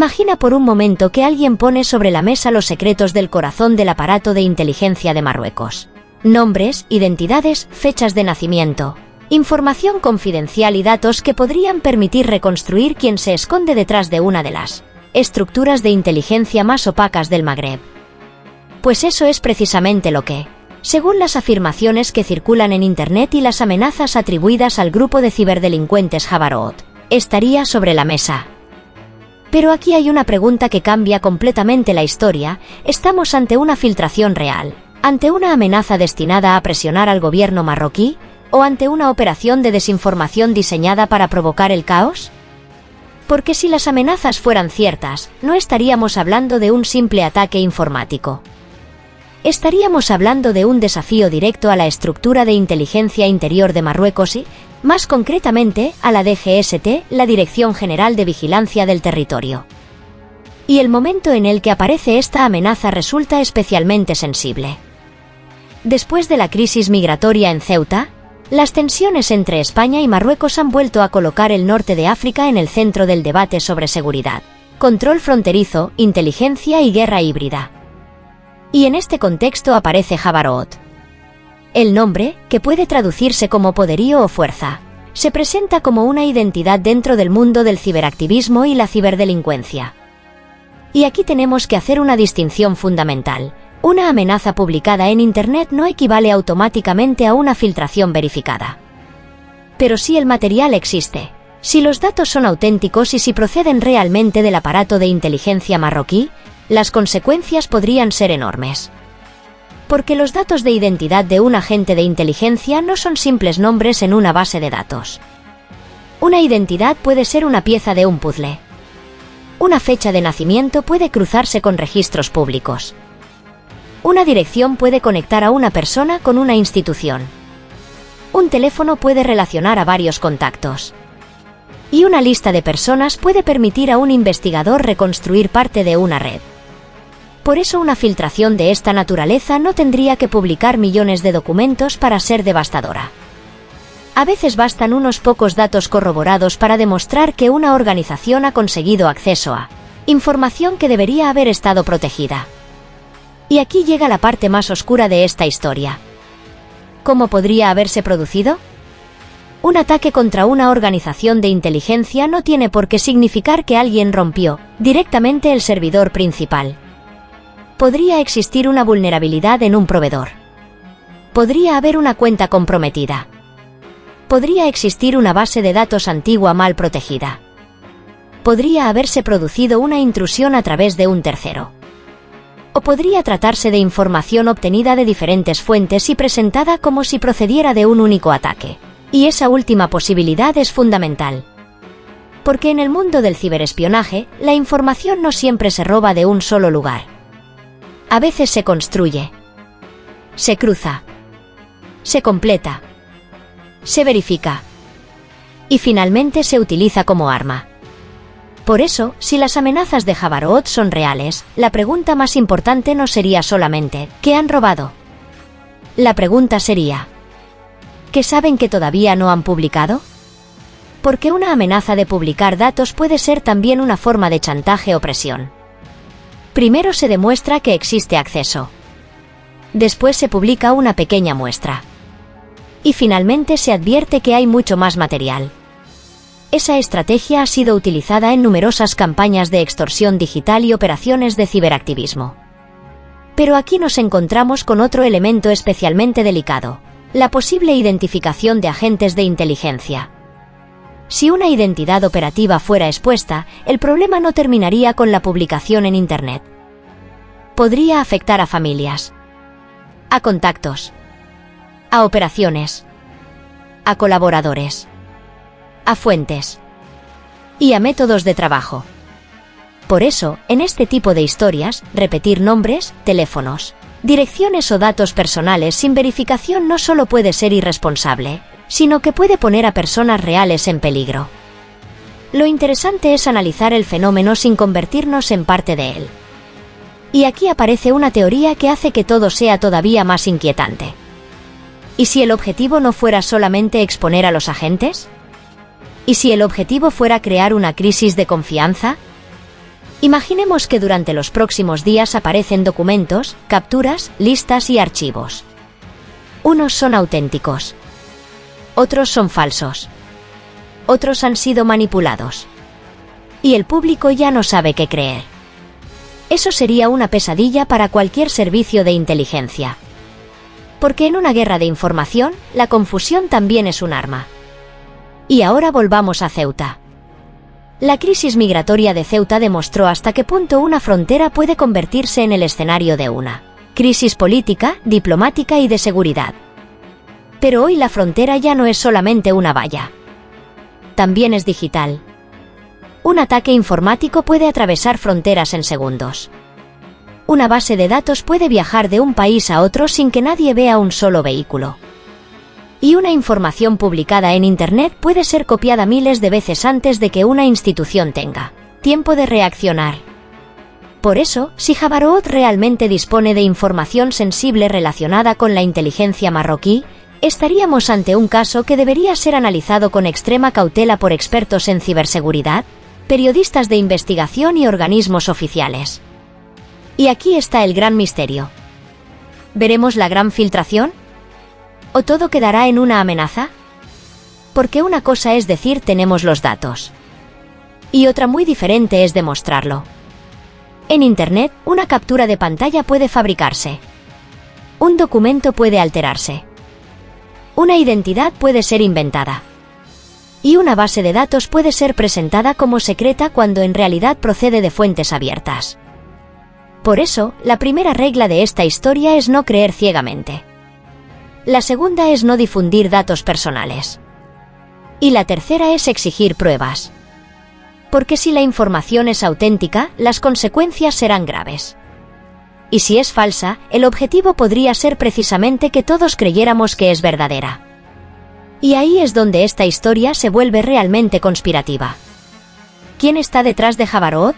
Imagina por un momento que alguien pone sobre la mesa los secretos del corazón del aparato de inteligencia de Marruecos. Nombres, identidades, fechas de nacimiento, información confidencial y datos que podrían permitir reconstruir quién se esconde detrás de una de las estructuras de inteligencia más opacas del Magreb. Pues eso es precisamente lo que, según las afirmaciones que circulan en Internet y las amenazas atribuidas al grupo de ciberdelincuentes Jabaroot, estaría sobre la mesa. Pero aquí hay una pregunta que cambia completamente la historia. ¿Estamos ante una filtración real, ante una amenaza destinada a presionar al gobierno marroquí, o ante una operación de desinformación diseñada para provocar el caos? Porque si las amenazas fueran ciertas, no estaríamos hablando de un simple ataque informático. Estaríamos hablando de un desafío directo a la estructura de inteligencia interior de Marruecos y, más concretamente, a la DGST, la Dirección General de Vigilancia del Territorio. Y el momento en el que aparece esta amenaza resulta especialmente sensible. Después de la crisis migratoria en Ceuta, las tensiones entre España y Marruecos han vuelto a colocar el norte de África en el centro del debate sobre seguridad, control fronterizo, inteligencia y guerra híbrida. Y en este contexto aparece Jabaroot. El nombre, que puede traducirse como poderío o fuerza, se presenta como una identidad dentro del mundo del ciberactivismo y la ciberdelincuencia. Y aquí tenemos que hacer una distinción fundamental. Una amenaza publicada en Internet no equivale automáticamente a una filtración verificada. Pero si el material existe, si los datos son auténticos y si proceden realmente del aparato de inteligencia marroquí, las consecuencias podrían ser enormes. Porque los datos de identidad de un agente de inteligencia no son simples nombres en una base de datos. Una identidad puede ser una pieza de un puzzle. Una fecha de nacimiento puede cruzarse con registros públicos. Una dirección puede conectar a una persona con una institución. Un teléfono puede relacionar a varios contactos. Y una lista de personas puede permitir a un investigador reconstruir parte de una red. Por eso una filtración de esta naturaleza no tendría que publicar millones de documentos para ser devastadora. A veces bastan unos pocos datos corroborados para demostrar que una organización ha conseguido acceso a información que debería haber estado protegida. Y aquí llega la parte más oscura de esta historia. ¿Cómo podría haberse producido? Un ataque contra una organización de inteligencia no tiene por qué significar que alguien rompió directamente el servidor principal. Podría existir una vulnerabilidad en un proveedor. Podría haber una cuenta comprometida. Podría existir una base de datos antigua mal protegida. Podría haberse producido una intrusión a través de un tercero. O podría tratarse de información obtenida de diferentes fuentes y presentada como si procediera de un único ataque. Y esa última posibilidad es fundamental. Porque en el mundo del ciberespionaje, la información no siempre se roba de un solo lugar. A veces se construye, se cruza, se completa, se verifica y finalmente se utiliza como arma. Por eso, si las amenazas de Jabaroot son reales, la pregunta más importante no sería solamente ¿qué han robado? La pregunta sería ¿qué saben que todavía no han publicado? Porque una amenaza de publicar datos puede ser también una forma de chantaje o presión. Primero se demuestra que existe acceso. Después se publica una pequeña muestra. Y finalmente se advierte que hay mucho más material. Esa estrategia ha sido utilizada en numerosas campañas de extorsión digital y operaciones de ciberactivismo. Pero aquí nos encontramos con otro elemento especialmente delicado: la posible identificación de agentes de inteligencia. Si una identidad operativa fuera expuesta, el problema no terminaría con la publicación en Internet. Podría afectar a familias, a contactos, a operaciones, a colaboradores, a fuentes y a métodos de trabajo. Por eso, en este tipo de historias, repetir nombres, teléfonos, direcciones o datos personales sin verificación no solo puede ser irresponsable, sino que puede poner a personas reales en peligro. Lo interesante es analizar el fenómeno sin convertirnos en parte de él. Y aquí aparece una teoría que hace que todo sea todavía más inquietante. ¿Y si el objetivo no fuera solamente exponer a los agentes? ¿Y si el objetivo fuera crear una crisis de confianza? Imaginemos que durante los próximos días aparecen documentos, capturas, listas y archivos. Unos son auténticos. Otros son falsos. Otros han sido manipulados. Y el público ya no sabe qué creer. Eso sería una pesadilla para cualquier servicio de inteligencia. Porque en una guerra de información, la confusión también es un arma. Y ahora volvamos a Ceuta. La crisis migratoria de Ceuta demostró hasta qué punto una frontera puede convertirse en el escenario de una crisis política, diplomática y de seguridad. Pero hoy la frontera ya no es solamente una valla. También es digital. Un ataque informático puede atravesar fronteras en segundos. Una base de datos puede viajar de un país a otro sin que nadie vea un solo vehículo. Y una información publicada en Internet puede ser copiada miles de veces antes de que una institución tenga tiempo de reaccionar. Por eso, si Jabaroot realmente dispone de información sensible relacionada con la inteligencia marroquí, estaríamos ante un caso que debería ser analizado con extrema cautela por expertos en ciberseguridad, periodistas de investigación y organismos oficiales. Y aquí está el gran misterio. ¿Veremos la gran filtración? ¿O todo quedará en una amenaza? Porque una cosa es decir tenemos los datos. Y otra muy diferente es demostrarlo. En Internet, una captura de pantalla puede fabricarse. Un documento puede alterarse. Una identidad puede ser inventada. Y una base de datos puede ser presentada como secreta cuando en realidad procede de fuentes abiertas. Por eso, la primera regla de esta historia es no creer ciegamente. La segunda es no difundir datos personales. Y la tercera es exigir pruebas. Porque si la información es auténtica, las consecuencias serán graves. Y si es falsa, el objetivo podría ser precisamente que todos creyéramos que es verdadera. Y ahí es donde esta historia se vuelve realmente conspirativa. ¿Quién está detrás de Jabaroot?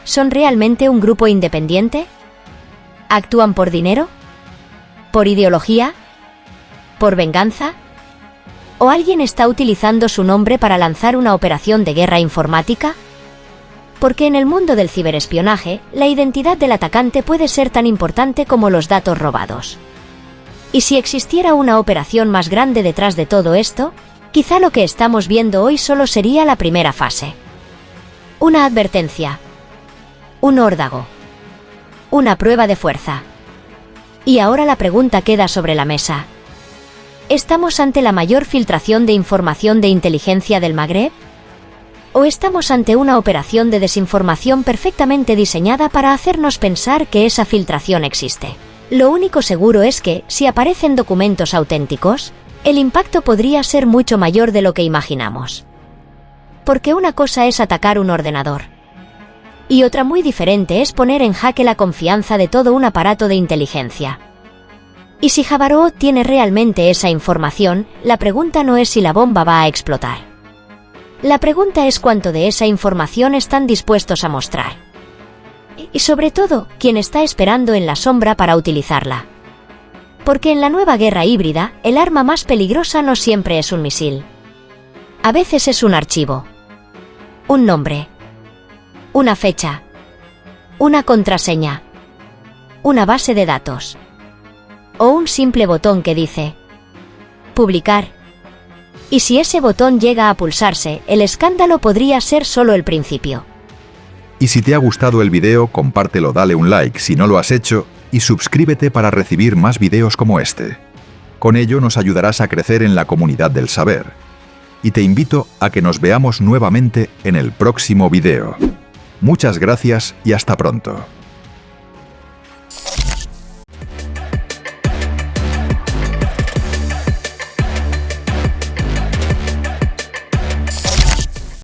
¿Son realmente un grupo independiente? ¿Actúan por dinero? ¿Por ideología? ¿Por venganza? ¿O alguien está utilizando su nombre para lanzar una operación de guerra informática? Porque en el mundo del ciberespionaje, la identidad del atacante puede ser tan importante como los datos robados. Y si existiera una operación más grande detrás de todo esto, quizá lo que estamos viendo hoy solo sería la primera fase. Una advertencia. Un órdago. Una prueba de fuerza. Y ahora la pregunta queda sobre la mesa. ¿Estamos ante la mayor filtración de información de inteligencia del Magreb? ¿O estamos ante una operación de desinformación perfectamente diseñada para hacernos pensar que esa filtración existe? Lo único seguro es que, si aparecen documentos auténticos, el impacto podría ser mucho mayor de lo que imaginamos. Porque una cosa es atacar un ordenador. Y otra muy diferente es poner en jaque la confianza de todo un aparato de inteligencia. Y si Jabaroot tiene realmente esa información, la pregunta no es si la bomba va a explotar. La pregunta es cuánto de esa información están dispuestos a mostrar. Y sobre todo, quién está esperando en la sombra para utilizarla. Porque en la nueva guerra híbrida, el arma más peligrosa no siempre es un misil. A veces es un archivo. Un nombre. Una fecha. Una contraseña. Una base de datos. O un simple botón que dice publicar. Y si ese botón llega a pulsarse, el escándalo podría ser solo el principio. Y si te ha gustado el video, compártelo, dale un like si no lo has hecho y suscríbete para recibir más videos como este. Con ello nos ayudarás a crecer en la comunidad del saber. Y te invito a que nos veamos nuevamente en el próximo video. Muchas gracias y hasta pronto.